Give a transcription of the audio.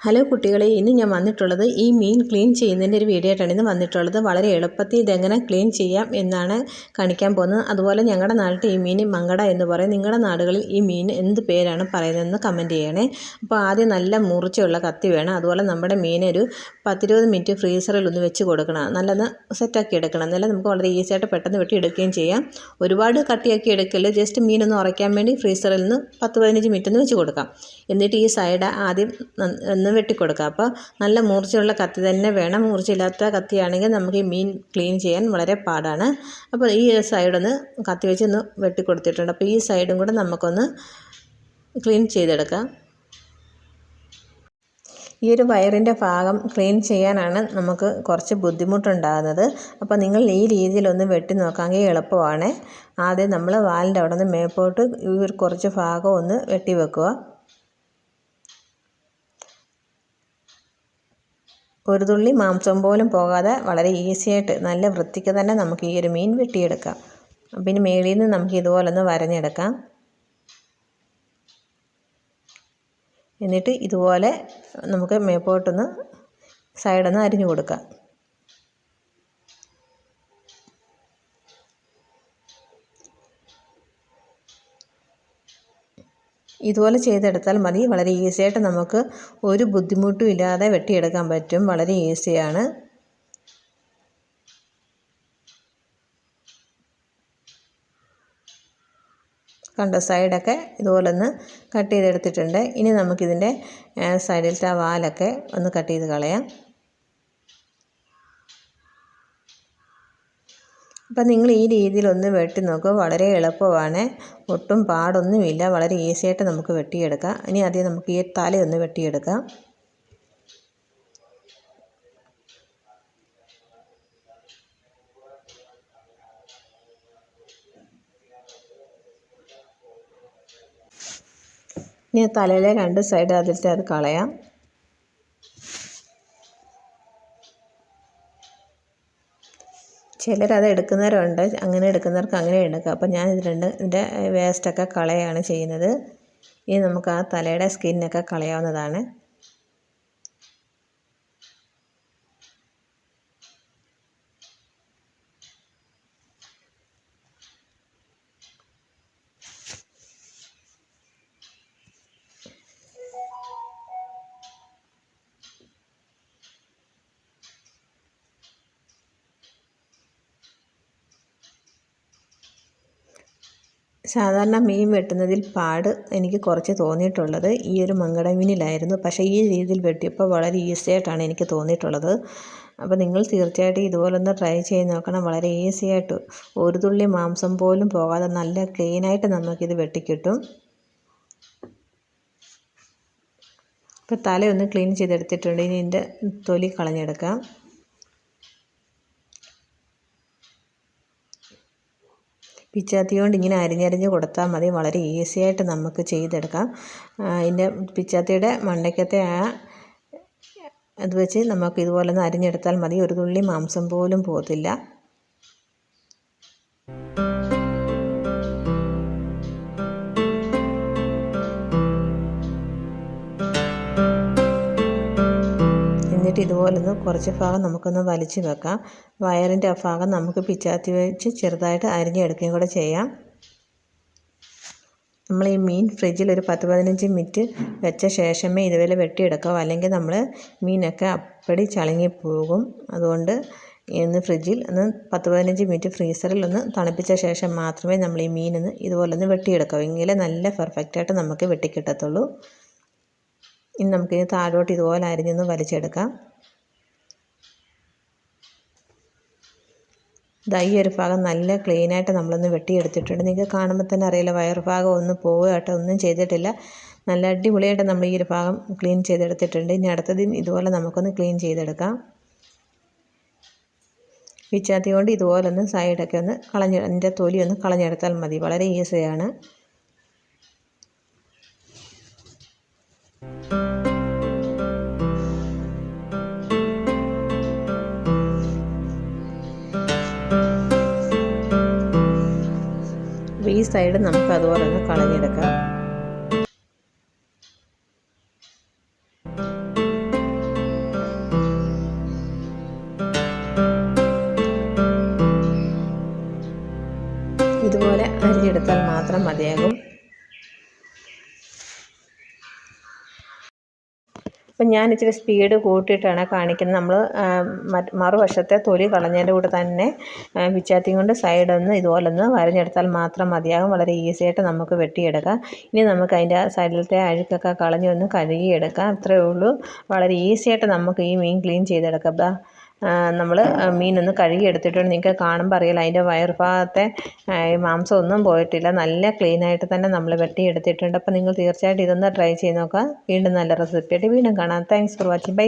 Hello കുട്ടികളെ, ഇന്ന് ഞാൻ വന്നിട്ടുള്ളത് ഈ മീൻ ക്ലീൻ ചെയ്യുന്നതിൻ്റെ ഒരു വീഡിയോ ആയിട്ടാണ് ഇന്ന് വന്നിട്ടുള്ളത്. വളരെ എളുപ്പത്തിൽ ഇതെങ്ങനെ ക്ലീൻ ചെയ്യാം എന്നാണ് കാണിക്കാൻ പോകുന്നത്. അതുപോലെ ഞങ്ങളുടെ നാട്ടിൽ ഈ മീൻ മങ്കട എന്ന് പറയും. നിങ്ങളുടെ നാടുകളിൽ ഈ മീൻ എന്ത് പേരാണ് പറയുന്നതെന്ന് കമൻറ്റ് ചെയ്യണേ. അപ്പോൾ ആദ്യം നല്ല മൂർച്ചയുള്ള കത്തി വേണം. അതുപോലെ നമ്മുടെ മീനൊരു 10-20 മിനിറ്റ് ഫ്രീസറിൽ ഒന്ന് വെച്ച് കൊടുക്കണം. നല്ലൊന്ന് സെറ്റാക്കി എടുക്കണം. എന്നാലും നമുക്ക് വളരെ ഈസി ആയിട്ട് പെട്ടെന്ന് വെട്ടി എടുക്കുകയും ചെയ്യാം. ഒരുപാട് കട്ടിയാക്കി എടുക്കല്, ജസ്റ്റ് മീനൊന്ന് ഉറയ്ക്കാൻ വേണ്ടി ഫ്രീസറിൽ നിന്ന് 10-15 മിനിറ്റ് ഒന്ന് വെച്ച് കൊടുക്കാം. എന്നിട്ട് ഈ സൈഡ് ആദ്യം ഒന്ന് വെട്ടിക്കൊടുക്കുക. അപ്പോൾ നല്ല മൂർച്ചയുള്ള കത്തി തന്നെ വേണം. മൂർച്ചയില്ലാത്ത കത്തിയാണെങ്കിൽ നമുക്ക് ഈ മീൻ ക്ലീൻ ചെയ്യാൻ വളരെ പാടാണ്. അപ്പോൾ ഈ സൈഡൊന്ന് കത്തി വെച്ച് ഒന്ന് വെട്ടിക്കൊടുത്തിട്ടുണ്ട്. അപ്പോൾ ഈ സൈഡും കൂടെ നമുക്കൊന്ന് ക്ലീൻ ചെയ്തെടുക്കാം. ഈ ഒരു വയറിൻ്റെ ഭാഗം ക്ലീൻ ചെയ്യാനാണ് നമുക്ക് കുറച്ച് ബുദ്ധിമുട്ടുണ്ടാകുന്നത്. അപ്പോൾ നിങ്ങൾ ഈ രീതിയിലൊന്ന് വെട്ടി നോക്കാമെങ്കിൽ എളുപ്പമാണ്. ആദ്യം നമ്മൾ വാലിൻ്റെ അവിടെ നിന്ന് മേപ്പോട്ട് ഈ കുറച്ച് ഭാഗം ഒന്ന് വെട്ടി വെക്കുക. ഒരു തുള്ളി മാംസം പോലും പോകാതെ വളരെ ഈസിയായിട്ട് നല്ല വൃത്തിക്ക് തന്നെ നമുക്ക് ഈ ഒരു മീൻ വെട്ടിയെടുക്കാം. പിന്നെ മേളിൽ നിന്ന് നമുക്ക് ഇതുപോലെ ഒന്ന് വരഞ്ഞെടുക്കാം. എന്നിട്ട് ഇതുപോലെ നമുക്ക് മേപ്പോട്ടൊന്ന് സൈഡൊന്ന് അരിഞ്ഞു കൊടുക്കാം. ഇതുപോലെ ചെയ്തെടുത്താൽ മതി. വളരെ ഈസിയായിട്ട് നമുക്ക് ഒരു ബുദ്ധിമുട്ടും ഇല്ലാതെ വെട്ടിയെടുക്കാൻ പറ്റും. വളരെ ഈസിയാണ്. കണ്ട സൈഡൊക്കെ ഇതുപോലെ ഒന്ന് കട്ട് ചെയ്തെടുത്തിട്ടുണ്ട്. ഇനി നമുക്കിതിൻ്റെ സൈഡിലത്തെ ആ വാലൊക്കെ ഒന്ന് കട്ട് ചെയ്ത് കളയാം. അപ്പം നിങ്ങൾ ഈ രീതിയിലൊന്ന് വെട്ടി നോക്കുക. വളരെ എളുപ്പമാണ്, ഒട്ടും പാടൊന്നുമില്ല. വളരെ ഈസിയായിട്ട് നമുക്ക് വെട്ടിയെടുക്കാം. ഇനി ആദ്യം നമുക്ക് ഈ തലയൊന്ന് വെട്ടിയെടുക്കാം. ഇനി തലയിലെ രണ്ട് സൈഡ് അതിലത്തെ അത് കളയാം. ചിലരത് എടുക്കുന്നവരുണ്ട്, അങ്ങനെ എടുക്കുന്നവർക്ക് അങ്ങനെ എടുക്കാം. അപ്പോൾ ഞാൻ ഇതിൻ്റെ വേസ്റ്റൊക്കെ കളയാണ് ചെയ്യുന്നത്. ഇനി നമുക്ക് ആ തലയുടെ സ്കിന്നൊക്കെ കളയാവുന്നതാണ്. സാധാരണ മീൻ വെട്ടുന്നതിൽ പാട് എനിക്ക് കുറച്ച് തോന്നിയിട്ടുള്ളത് ഈ ഒരു മങ്കട മീനിലായിരുന്നു. പക്ഷേ ഈ രീതിയിൽ വെട്ടിയപ്പോൾ വളരെ ഈസി ആയിട്ടാണ് എനിക്ക് തോന്നിയിട്ടുള്ളത്. അപ്പോൾ നിങ്ങൾ തീർച്ചയായിട്ടും ഇതുപോലൊന്ന് ട്രൈ ചെയ്ത് നോക്കണം. വളരെ ഈസി ആയിട്ട് ഒരു തുള്ളി മാംസം പോലും പോകാതെ നല്ല ക്ലീനായിട്ട് നമുക്കിത് വെട്ടിക്കിട്ടും. ഇപ്പോൾ തലയൊന്ന് ക്ലീൻ ചെയ്തെടുത്തിട്ടുണ്ട്. ഇനി ഇതിൻ്റെ തൊലി കളഞ്ഞെടുക്കാം. പിച്ചാത്തി കൊണ്ട് ഇങ്ങനെ അരിഞ്ഞരിഞ്ഞ് കൊടുത്താൽ മതി. വളരെ ഈസി ആയിട്ട് നമുക്ക് ചെയ്തെടുക്കാം. അതിൻ്റെ പിച്ചാത്തിയുടെ മണ്ടയ്ക്കത്തെ അത് വെച്ച് നമുക്ക് ഇതുപോലെ ഒന്ന് അരിഞ്ഞെടുത്താൽ മതി. ഒരു തുള്ളി മാംസം പോലും പോകത്തില്ല. എന്നിട്ട് ഇതുപോലൊന്ന് കുറച്ച് ഭാഗം നമുക്കൊന്ന് വലിച്ചു വെക്കാം. വയറിൻ്റെ ആ ഭാഗം നമുക്ക് പിച്ചാത്തി വെച്ച് ചെറുതായിട്ട് അരിഞ്ഞെടുക്കുകയും കൂടെ ചെയ്യാം. നമ്മൾ ഈ മീൻ ഫ്രിഡ്ജിൽ ഒരു 10-15 മിനിറ്റ് വെച്ച ശേഷമേ ഇതുപോലെ വെട്ടിയെടുക്കാവൂ. അല്ലെങ്കിൽ നമ്മൾ മീനൊക്കെ അപ്പടി ചളുങ്ങിപ്പോകും. അതുകൊണ്ട് ഇന്ന് ഫ്രിഡ്ജിൽ ഒന്ന് 10-15 മിനിറ്റ് ഫ്രീസറിൽ ഒന്ന് തണുപ്പിച്ച ശേഷം മാത്രമേ നമ്മൾ ഈ മീനൊന്ന് ഇതുപോലൊന്ന് വെട്ടിയെടുക്കാവൂ. എങ്കിലേ നല്ല പെർഫെക്റ്റായിട്ട് നമുക്ക് വെട്ടിക്കിട്ടത്തുള്ളൂ. ഇനി നമുക്കിത് താഴോട്ട് ഇതുപോലെ അരിഞ്ഞൊന്ന് വലിച്ചെടുക്കാം. ഈ ഒരു ഭാഗം നല്ല ക്ലീനായിട്ട് നമ്മളൊന്ന് വെട്ടിയെടുത്തിട്ടുണ്ട്. നിങ്ങൾക്ക് കാണുമ്പോൾ തന്നെ അറിയില്ല, വയർ ഭാഗം ഒന്നും പോവുകയായിട്ട് ഒന്നും ചെയ്തിട്ടില്ല. നല്ല അടിപൊളിയായിട്ട് നമ്മൾ ഈ ഒരു ഭാഗം ക്ലീൻ ചെയ്തെടുത്തിട്ടുണ്ട്. ഇനി അടുത്തതും ഇതുപോലെ നമുക്കൊന്ന് ക്ലീൻ ചെയ്തെടുക്കാം. പിച്ചാത്തി കൊണ്ട് ഇതുപോലെ ഒന്ന് സൈഡൊക്കെ ഒന്ന് അതിൻ്റെ തൊലി ഒന്ന് കളഞ്ഞെടുത്താൽ മതി. വളരെ ഈസിയാണ്. ഈ സൈഡ് നമുക്ക് അതുപോലെ ഒന്ന് കളഞ്ഞെടുക്കാം. മാത്രം മതിയാകും. അപ്പം ഞാൻ ഇച്ചിരി സ്പീഡ് കൂട്ടിയിട്ടാണ് കാണിക്കുന്നത്. നമ്മൾ മറുവശത്തെ തൊലി കളഞ്ഞതിൻ്റെ കൂടെ തന്നെ പിച്ചാത്തി കൊണ്ട് സൈഡൊന്ന് ഇതുപോലൊന്ന് വരഞ്ഞെടുത്താൽ മാത്രം മതിയാകും. വളരെ ഈസിയായിട്ട് നമുക്ക് വെട്ടിയെടുക്കാം. ഇനി നമുക്ക് അതിൻ്റെ സൈഡിലത്തെ അഴുക്കൊക്കെ കളഞ്ഞ് ഒന്ന് കഴുകിയെടുക്കാം. അത്രയേ ഉള്ളൂ. വളരെ ഈസിയായിട്ട് നമുക്ക് ഈ മീൻ ക്ലീൻ ചെയ്തെടുക്കാം. നമ്മൾ മീനൊന്ന് കഴുകി എടുത്തിട്ടുണ്ട്. നിങ്ങൾക്ക് കാണുമ്പോൾ അറിയില്ല അതിൻ്റെ വയർഭാഗത്തെ മാംസമൊന്നും പോയിട്ടില്ല. നല്ല ക്ലീനായിട്ട് തന്നെ നമ്മൾ വെട്ടിയെടുത്തിട്ടുണ്ട്. അപ്പോൾ നിങ്ങൾ തീർച്ചയായിട്ടും ഇതൊന്ന് ട്രൈ ചെയ്ത് നോക്കുക. വീണ്ടും നല്ല റെസിപ്പിയായിട്ട് വീണ്ടും കാണാം. Thanks for watching. ബൈ.